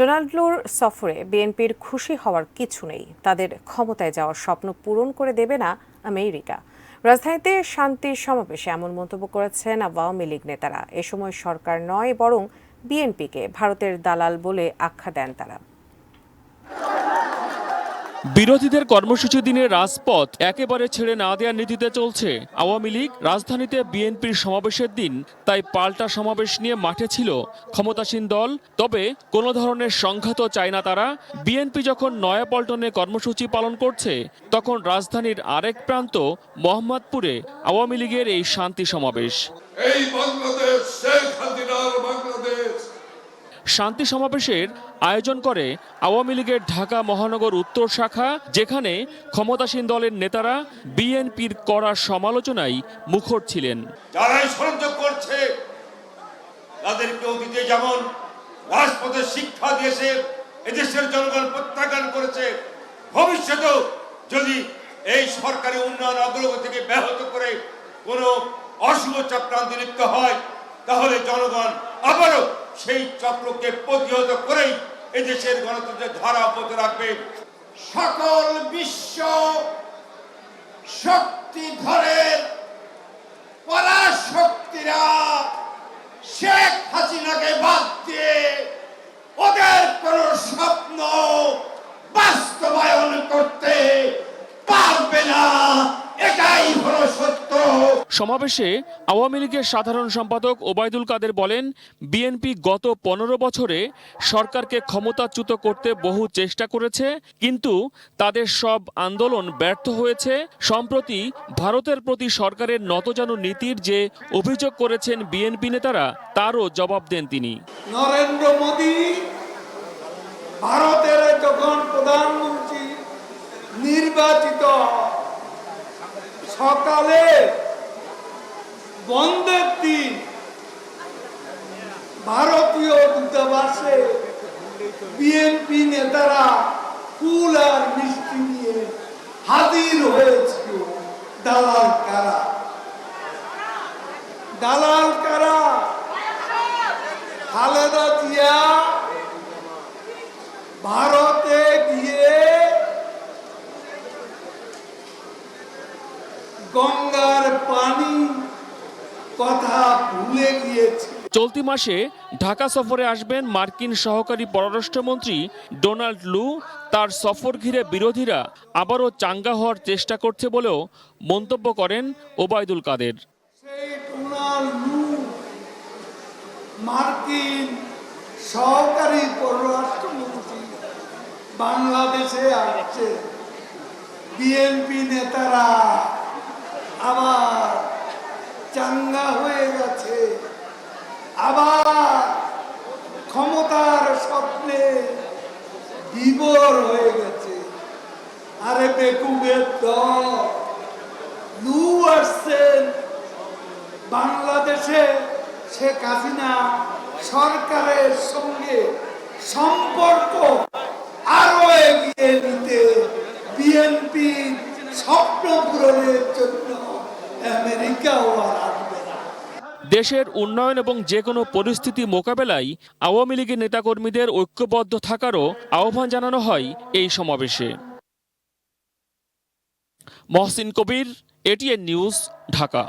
ডোনাল্ডুর সফরে বিএনপির খুশি হওয়ার কিছু নেই। তাদের ক্ষমতায় যাওয়ার স্বপ্ন পূরণ করে দেবে না আমেরিকা। রাজধানীতে শান্তির সমাবেশে এমন মন্তব্য করেছেন আওয়ামী লীগ নেতারা। এ সময় সরকার নয়, বরং বিএনপিকে ভারতের দালাল বলে আখ্যা দেন তারা। বিরোধীদের কর্মসূচি দিনে রাজপথ একেবারে ছেড়ে না দেওয়ার নীতিতে চলছে আওয়ামী লীগ। রাজধানীতে বিএনপির সমাবেশের দিন তাই পাল্টা সমাবেশ নিয়ে মাঠে ছিল ক্ষমতাসীন দল। তবে কোনো ধরনের সংঘাত চায় না তারা। বিএনপি যখন নয়াপল্টনে কর্মসূচি পালন করছে, তখন রাজধানীর আরেক প্রান্ত মোহাম্মদপুরে আওয়ামী লীগের এই শান্তি সমাবেশ। এই বাংলাদেশ শেখ হাসিনার বাংলাদেশ। শান্তি সমাবেশের আয়োজন করে আওয়ামী লীগের ঢাকা মহানগর উত্তর শাখা, যেখানে ক্ষমতাসীন দলের নেতারা বিএনপির কড়া সমালোচনায় মুখর ছিলেন। যারাই ষড়যন্ত্র করছে তাদেরকে অতীতে যেমন রাজপথে শিক্ষা দিয়েছে, এদেশের জনগণ প্রত্যাখ্যান করেছে, ভবিষ্যতেও যদি এই সরকারি উন্নয়ন অগ্রগতিকে ব্যাহত করে কোনো অশুভ চক্রান্তে লিপ্ত হয়, তাহলে জনগণ আবারও সেই চক্রকে প্রতিহত করেই এদেশের গণতন্ত্রের ধারা অব্যাহত রাখবে। সকল বিশ্ব শক্তি ধরে পরাশক্তিরা শেখ হাসিনাকে বাদ দিয়ে ওদের কোনো স্বপ্ন বাস্তবায়ন করতে পারবে না, এটাই হলো সত্য। সমাবেশে আওয়ামী লীগের সাধারণ সম্পাদক ওবায়দুল কাদের বলেন, বিএনপি গত 15 বছরে সরকারকে ক্ষমতাচ্যুত করতে বহু চেষ্টা করেছে, কিন্তু তাদের সব আন্দোলন ব্যর্থ হয়েছে। সম্প্রতি ভারতের প্রতি সরকারের নতজানু নীতির যে অভিযোগ করেছেন বিএনপি নেতারা, তারও জবাব দেন তিনি। নরেন্দ্র মোদী ভারতের যখন প্রধানমন্ত্রী নির্বাচিত, সকালে বন্ধের দিন ভারতীয় দূতাবাসে বিএনপি নেতারা ফুল আর মিষ্টি নিয়ে হাজির হয়েছিল। দালাল কারা? দালাল কারা? খালেদা জিয়া ভারতে গিয়ে গঙ্গার পানি কথা ভুলে গিয়েছে। চলতি মাসে ঢাকা সফরে আসবেন মার্কিন সহকারী পররাষ্ট্রমন্ত্রী ডোনাল্ড লু। তার সফর ঘিরে বিরোধীরা আবারও চাঙ্গা হওয়ার চেষ্টা করছে বলেও মন্তব্য করেন ওবায়দুল কাদের। সেই ডোনাল্ড লু মার্কিন সহকারী পররাষ্ট্রমন্ত্রী বাংলাদেশে আসছে। বিএনপি নেতারা আবার চাঙ্গা হয়ে গেছে, আবার ক্ষমতার স্বপ্নে বিভোর হয়ে গেছে। আরে বেকুবের দল, লু আসছেন বাংলাদেশে শেখ হাসিনা সরকারের সঙ্গে সম্পর্ক আরো এগিয়ে নিতে, বিএনপি স্বপ্ন পূরণের জন্য আমেরিকাও আর আসবে না। দেশের উন্নয়ন এবং যে কোনো পরিস্থিতি মোকাবেলায় আওয়ামী লীগের নেতাকর্মীদের ঐক্যবদ্ধ থাকারও আহ্বান জানানো হয় এই সমাবেশে। মহসিন কবির, এটিএন নিউজ, ঢাকা।